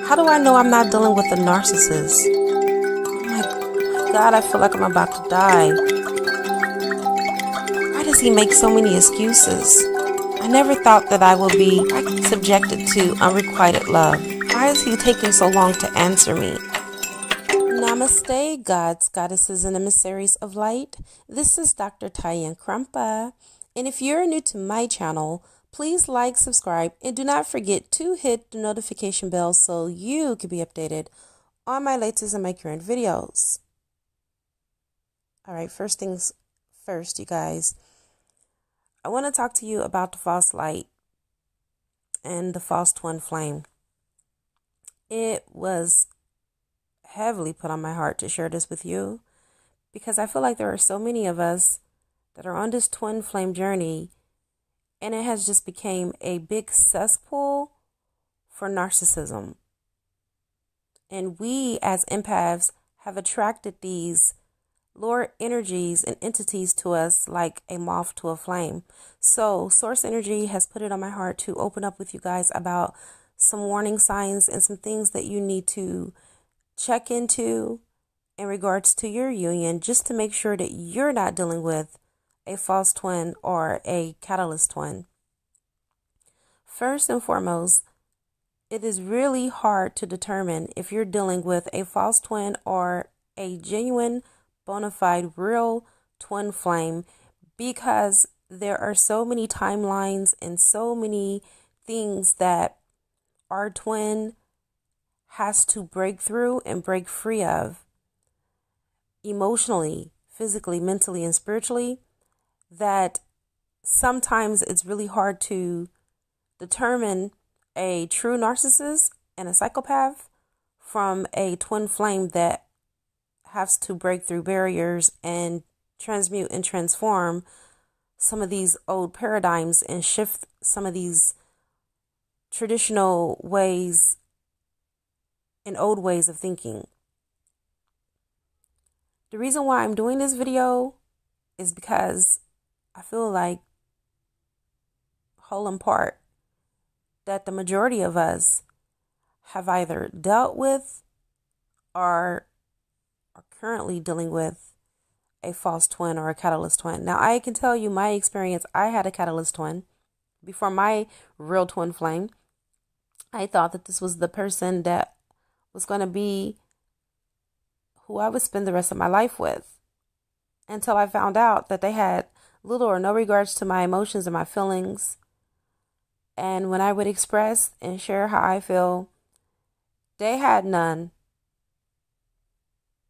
How do I know I'm not dealing with a narcissist? Oh my God, I feel like I'm about to die. Why does he make so many excuses? I never thought that I would be subjected to unrequited love. Why is he taking so long to answer me? Namaste, gods, goddesses, and emissaries of light. This is Dr. Tyann Krumpa. And if you're new to my channel, please like, subscribe, and do not forget to hit the notification bell so you can be updated on my latest and my current videos. Alright, first things first, you guys. I want to talk to you about the false light and the false twin flame. It was heavily put on my heart to share this with you because I feel like there are so many of us that are on this twin flame journey, and it has just become a big cesspool for narcissism. And we as empaths have attracted these lower energies and entities to us like a moth to a flame. So source energy has put it on my heart to open up with you guys about some warning signs and some things that you need to check into in regards to your union, just to make sure that you're not dealing with a false twin or a catalyst twin. First and foremost, it is really hard to determine if you're dealing with a false twin or a genuine, bona fide, real twin flame, because there are so many timelines and so many things that our twin has to break through and break free of emotionally, physically, mentally, and spiritually, that sometimes it's really hard to determine a true narcissist and a psychopath from a twin flame that has to break through barriers and transmute and transform some of these old paradigms and shift some of these traditional ways and old ways of thinking. The reason why I'm doing this video is because I feel like, whole in part, that the majority of us have either dealt with or are currently dealing with a false twin or a catalyst twin. Now, I can tell you my experience. I had a catalyst twin before my real twin flame. I thought that this was the person that was going to be who I would spend the rest of my life with, until I found out that they had little or no regards to my emotions and my feelings. And when I would express and share how I feel, they had none.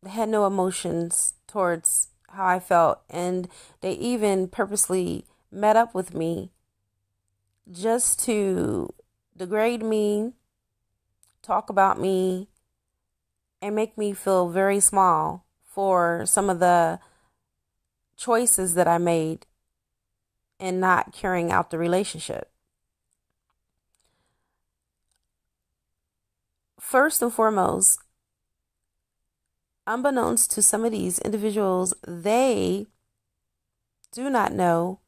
They had no emotions towards how I felt. And they even purposely met up with me just to degrade me, talk about me, and make me feel very small for some of the choices that I made in not carrying out the relationship. First and foremost, unbeknownst to some of these individuals, they do not know,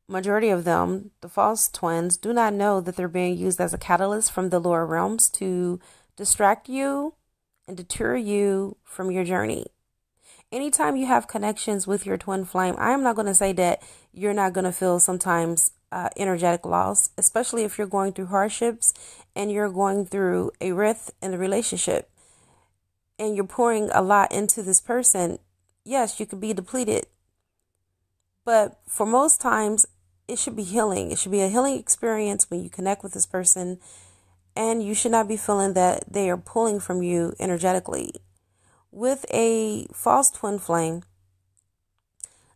majority of them, the false twins, do not know that they're being used as a catalyst from the lower realms to distract you and deter you from your journey. Anytime you have connections with your twin flame, I'm not going to say that you're not going to feel sometimes energetic loss, especially if you're going through hardships and you're going through a rift in the relationship and you're pouring a lot into this person. Yes, you could be depleted, but for most times it should be healing. It should be a healing experience when you connect with this person, and you should not be feeling that they are pulling from you energetically. With a false twin flame,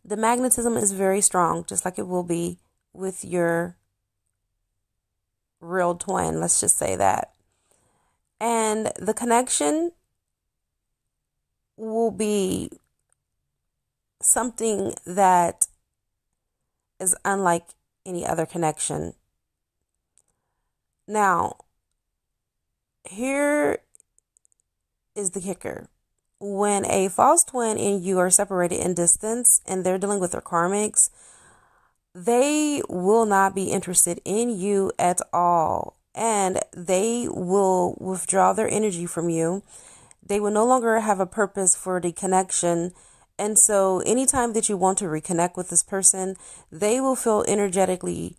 the magnetism is very strong, just like it will be with your real twin. Let's just say that. And the connection will be something that is unlike any other connection. Now, here is the kicker. When a false twin and you are separated in distance and they're dealing with their karmics, they will not be interested in you at all. and they will withdraw their energy from you. They will no longer have a purpose for the connection. And so anytime that you want to reconnect with this person, they will feel energetically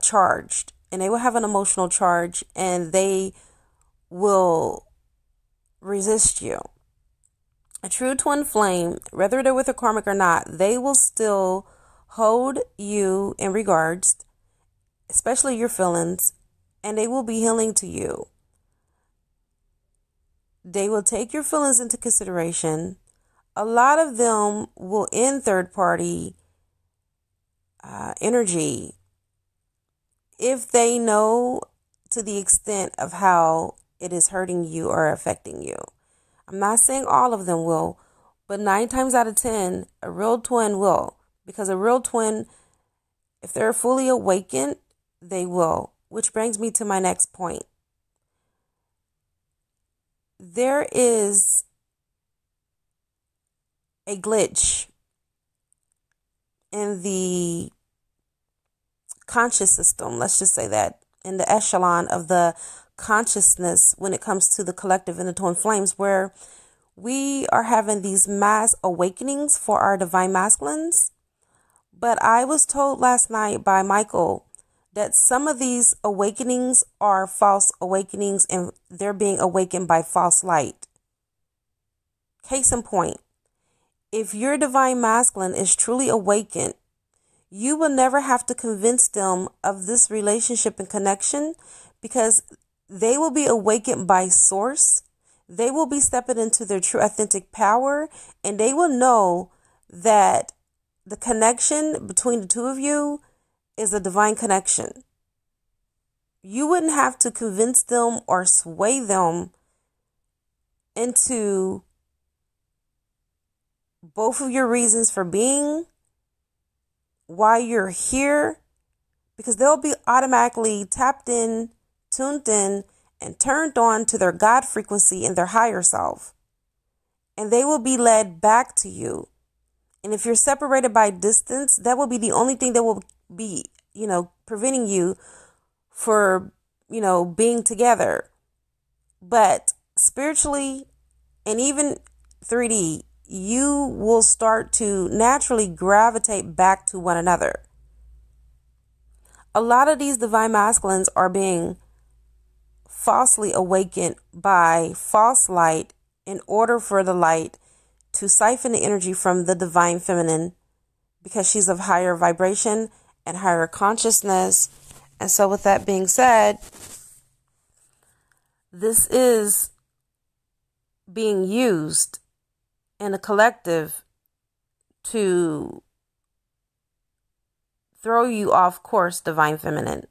charged, and they will have an emotional charge, and they will resist you. A true twin flame, whether they're with a karmic or not, they will still hold you in regards, especially your feelings, and they will be healing to you. They will take your feelings into consideration. A lot of them will end third party energy if they know to the extent of how it is hurting you or affecting you. I'm not saying all of them will, but 9 times out of 10, a real twin will. Because a real twin, if they're fully awakened, they will. Which brings me to my next point. There is a glitch in the conscious system, let's just say that, in the echelon of the consciousness when it comes to the collective and the twin flames, where we are having these mass awakenings for our divine masculines. But I was told last night by Michael that some of these awakenings are false awakenings, and they're being awakened by false light. Case in point, if your divine masculine is truly awakened, you will never have to convince them of this relationship and connection, because they will be awakened by source. They will be stepping into their true authentic power, and they will know that the connection between the two of you is a divine connection. You wouldn't have to convince them or sway them into both of your reasons for being, why you're here, because they'll be automatically tapped in, tuned in, and turned on to their God frequency and their higher self. And they will be led back to you. And if you're separated by distance, that will be the only thing that will be, preventing you for, being together. But spiritually and even 3D, you will start to naturally gravitate back to one another. A lot of these divine masculines are being falsely awakened by false light in order for the light to siphon the energy from the divine feminine, because she's of higher vibration and higher consciousness. And so with that being said, this is being used in a collective to throw you off course, divine feminine.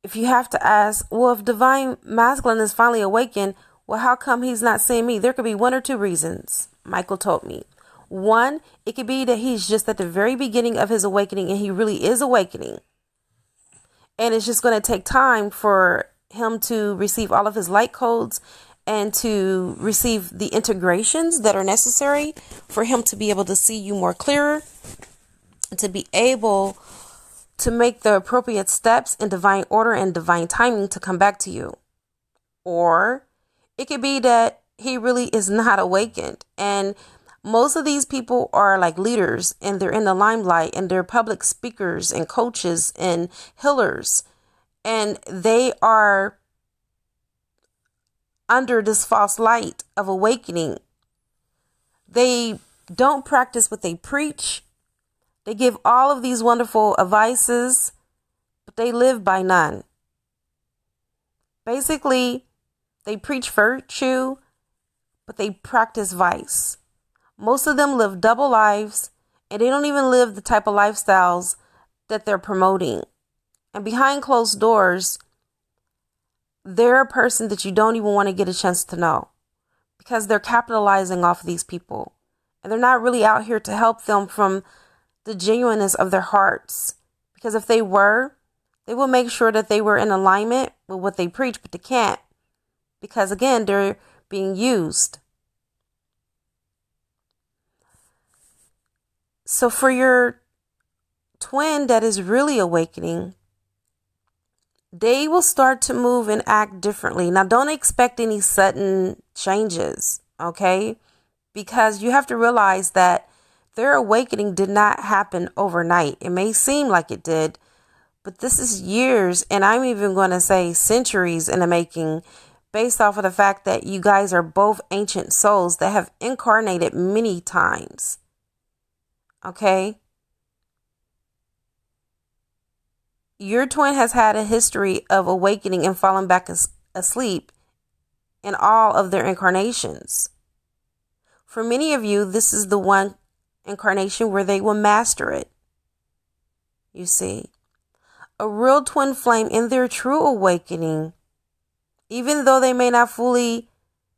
If you have to ask, well, if divine masculine is finally awakened, well, how come he's not seeing me? There could be 1 or 2 reasons, Michael told me. 1, it could be that he's just at the very beginning of his awakening, and he really is awakening. And it's just going to take time for him to receive all of his light codes and to receive the integrations that are necessary for him to be able to see you more clearer, to be able to make the appropriate steps in divine order and divine timing to come back to you. Or it could be that he really is not awakened. And most of these people are like leaders, and they're in the limelight, and they're public speakers and coaches and healers. And they are under this false light of awakening. They don't practice what they preach. They give all of these wonderful advices, but they live by none. Basically, they preach virtue, but they practice vice. Most of them live double lives, and they don't even live the type of lifestyles that they're promoting. And behind closed doors, they're a person that you don't even want to get a chance to know, because they're capitalizing off of these people. And they're not really out here to help them from the genuineness of their hearts. Because if they were, they will make sure that they were in alignment with what they preach, but they can't. Because again, they're being used. So for your twin that is really awakening, they will start to move and act differently. Now, don't expect any sudden changes, okay? Because you have to realize that their awakening did not happen overnight. It may seem like it did, but this is years, and I'm even going to say centuries in the making, based off of the fact that you guys are both ancient souls that have incarnated many times. Okay? Your twin has had a history of awakening and falling back asleep in all of their incarnations. For many of you, this is the one incarnation where they will master it. You see, a real twin flame in their true awakening, even though they may not fully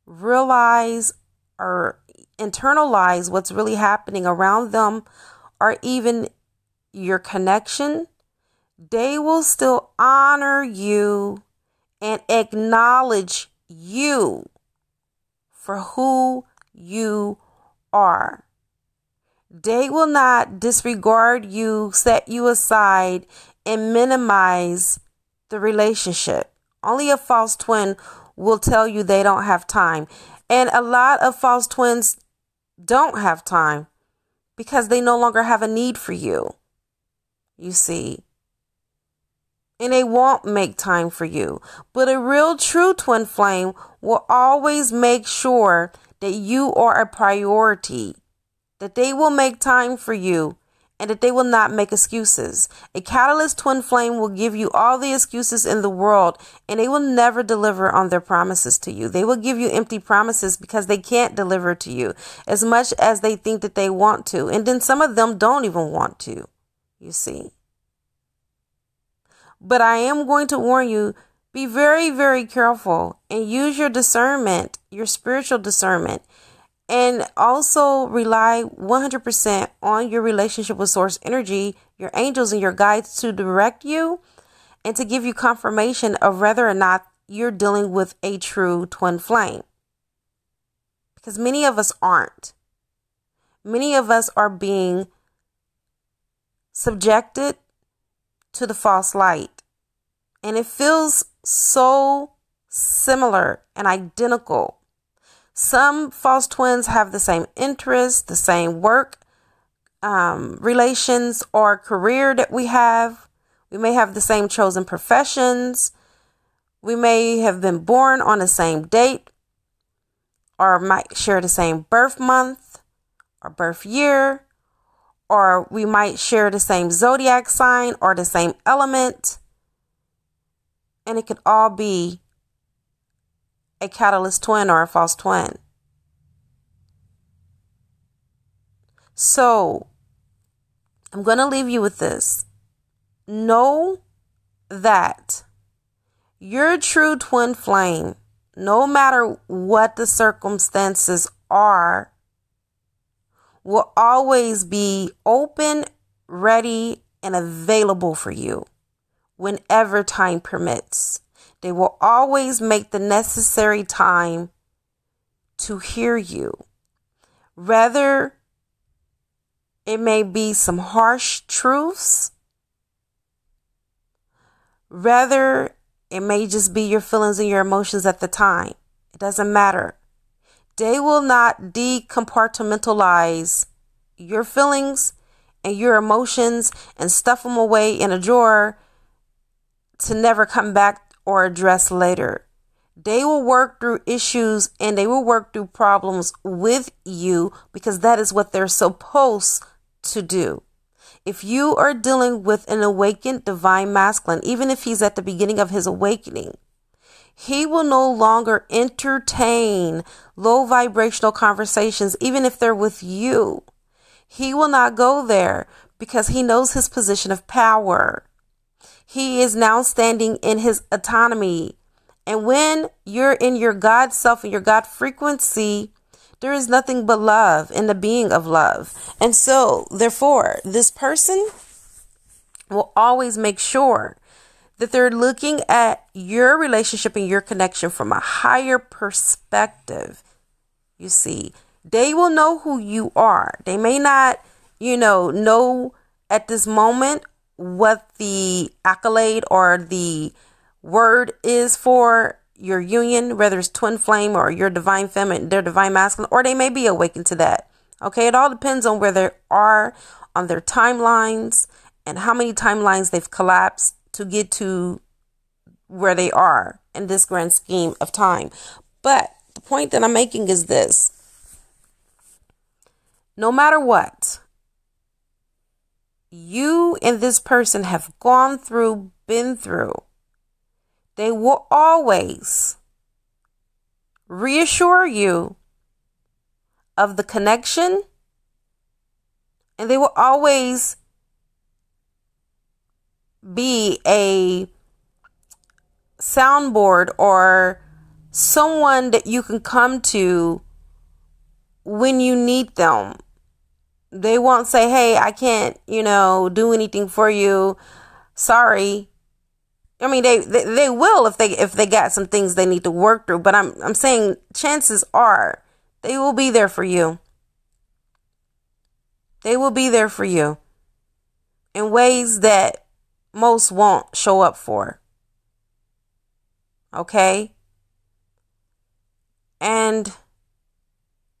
realize or internalize what's really happening around them, or even your connection, they will still honor you and acknowledge you for who you are. They will not disregard you, set you aside, and minimize the relationship. Only a false twin will tell you they don't have time. And a lot of false twins don't have time because they no longer have a need for you. You see. And they won't make time for you. But a real true twin flame will always make sure that you are a priority, that they will make time for you, and that they will not make excuses. A catalyst twin flame will give you all the excuses in the world, and they will never deliver on their promises to you. They will give you empty promises because they can't deliver to you as much as they think that they want to. And then some of them don't even want to, you see. But I am going to warn you, be very, very careful and use your discernment, your spiritual discernment, and also rely 100% on your relationship with source energy, your angels and your guides to direct you and to give you confirmation of whether or not you're dealing with a true twin flame. Because many of us aren't. Many of us are being subjected to the false light. And it feels so similar and identical. Some false twins have the same interests, the same work relations or career that we have. We may have the same chosen professions. We may have been born on the same date or might share the same birth month or birth year, or we might share the same zodiac sign or the same element. And it could all be a catalyst twin or a false twin. So I'm going to leave you with this. Know that your true twin flame, no matter what the circumstances are, will always be open, ready, and available for you whenever time permits. They will always make the necessary time to hear you. Whether it may be some harsh truths, whether it may just be your feelings and your emotions at the time. It doesn't matter. They will not decompartmentalize your feelings and your emotions and stuff them away in a drawer to never come back or address later. They will work through issues and they will work through problems with you because that is what they're supposed to do. If you are dealing with an awakened divine masculine, even if he's at the beginning of his awakening, he will no longer entertain low vibrational conversations, even if they're with you. He will not go there because he knows his position of power. He is now standing in his autonomy. And when you're in your God self and your God frequency, there is nothing but love and the being of love. And so, therefore, this person will always make sure that they're looking at your relationship and your connection from a higher perspective. You see, they will know who you are. They may not, know at this moment what the accolade or the word is for your union, whether it's twin flame or your divine feminine, their divine masculine, or they may be awakened to that. Okay, it all depends on where they are on their timelines and how many timelines they've collapsed to get to where they are in this grand scheme of time. But the point that I'm making is this: no matter what you and this person have gone through, been through, they will always reassure you of the connection, and they will always be a soundboard or someone that you can come to when you need them. They won't say, hey, I can't, do anything for you. Sorry. I mean, they will if they got some things they need to work through. But I'm saying chances are they will be there for you. They will be there for you in ways that most won't show up for. Okay? And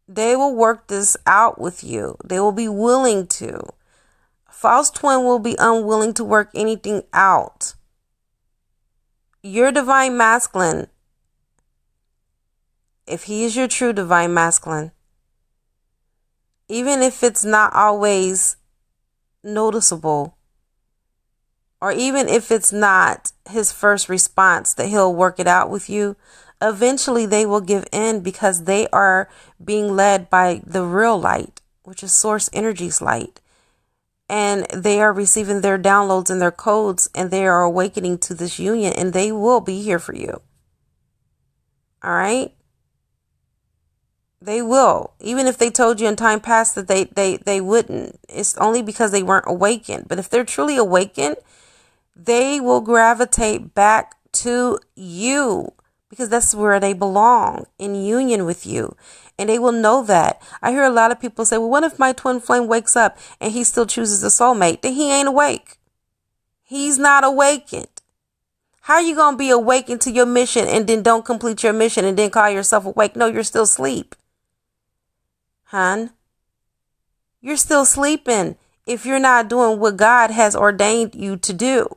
they will work this out with you. They will be willing to. False twin will be unwilling to work anything out. Your divine masculine, if he is your true divine masculine, even if it's not always noticeable, or even if it's not his first response that he'll work it out with you, eventually they will give in because they are being led by the real light, which is source energy's light. And they are receiving their downloads and their codes, and they are awakening to this union, and they will be here for you. All right? They will. Even if they told you in time past that they wouldn't. It's only because they weren't awakened. But if they're truly awakened, they will gravitate back to you, because that's where they belong, in union with you. And they will know that. I hear a lot of people say, well, what if my twin flame wakes up and he still chooses a soulmate? Then he ain't awake. He's not awakened. How are you going to be awakened to your mission and then don't complete your mission and then call yourself awake? No, you're still asleep. Hon, you're still sleeping if you're not doing what God has ordained you to do.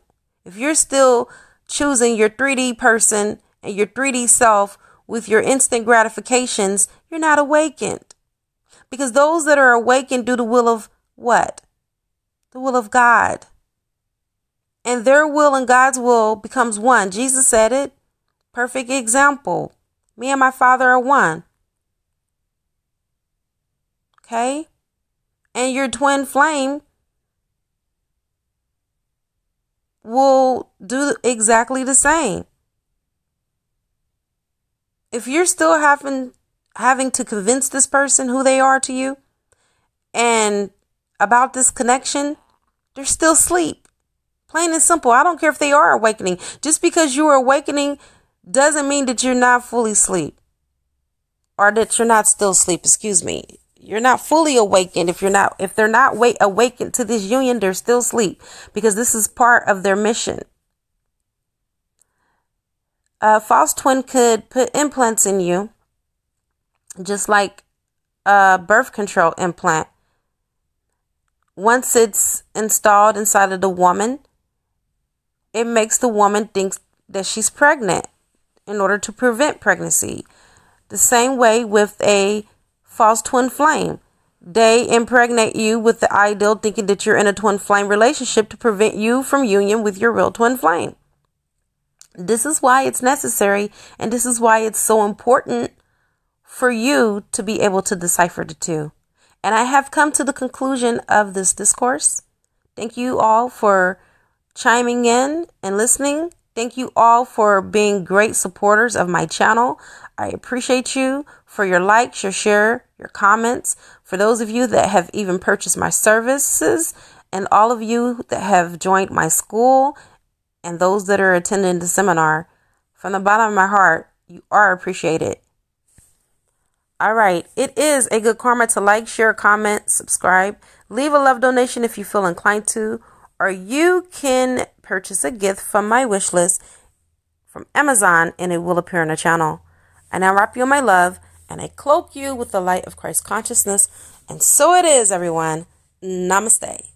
If you're still choosing your 3D person and your 3D self with your instant gratifications, you're not awakened. Because those that are awakened do the will of what? The will of God. And their will and God's will becomes one. Jesus said it. Perfect example. Me and my Father are one. Okay? And your twin flame will do exactly the same. If you're still having to convince this person who they are to you and about this connection, they're still asleep. Plain and simple. I don't care if they are awakening. Just because you are awakening doesn't mean that you're not fully asleep, or that you're not still asleep. Excuse me. You're not fully awakened. If they're not awakened to this union, they're still asleep, because this is part of their mission. A false twin could put implants in you, just like a birth control implant. Once it's installed inside of the woman, it makes the woman think that she's pregnant in order to prevent pregnancy. The same way with a false twin flame. They impregnate you with the ideal, thinking that you're in a twin flame relationship to prevent you from union with your real twin flame. This is why it's necessary, and this is why it's so important for you to be able to decipher the two. And I have come to the conclusion of this discourse. Thank you all for chiming in and listening. Thank you all for being great supporters of my channel. I appreciate you for your likes, your share, your comments. For those of you that have even purchased my services, and all of you that have joined my school, and those that are attending the seminar, from the bottom of my heart, you are appreciated. All right. It is a good karma to like, share, comment, subscribe, leave a love donation if you feel inclined to, or you can purchase a gift from my wish list from Amazon, and it will appear on the channel. I now wrap you in my love, and I cloak you with the light of Christ consciousness. And so it is, everyone. Namaste.